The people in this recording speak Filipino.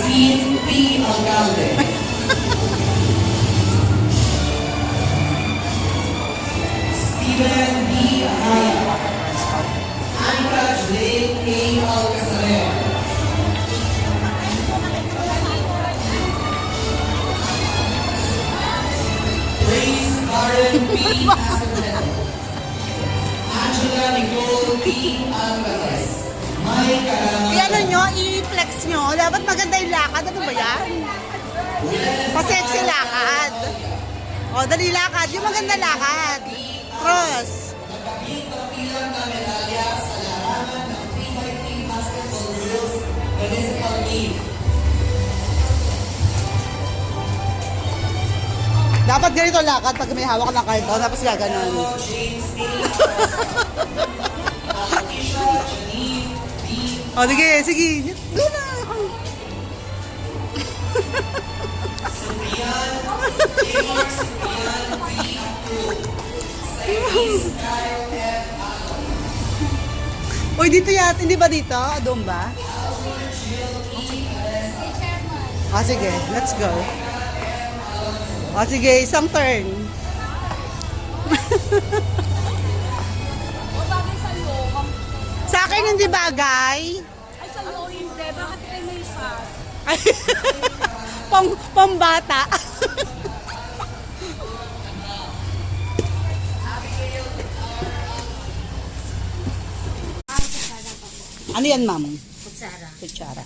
Francine P. Alcalde. Steven B. Araya. Anika Jade A. Alcasarer. Grace Karen P. Acevedo. Angela Nicole P. Alvarez. May Karangan. I-ano nyo, i-flex nyo. Dapat maganda yung lakad. Ano ba yan? Pa-sexy lakad. O, dali lakad. Yung maganda lakad. Cross. Nagkapilang na medalya sa larangan ng 3x3 Basketball Rules Municipal Team. Dapat ganito lakad pag may hawak ng karton. Tapos gaganon. James A. Patricia Janine B. O, sige, sige. Doon na. Supriyan, J.R. Supriyan B. Abdul. Saifis Kyle F. Uy, dito yata. Hindi ba dito? Doon ba? O, sige. Let's go. O, sige. Isang turn. O bagay sa'yo, Sa akin hindi bagay. ay sa'yo hindi, bakit kayo may shot? Ay, pambata. Ano yan, ma'am? Kutsara. Kutsara.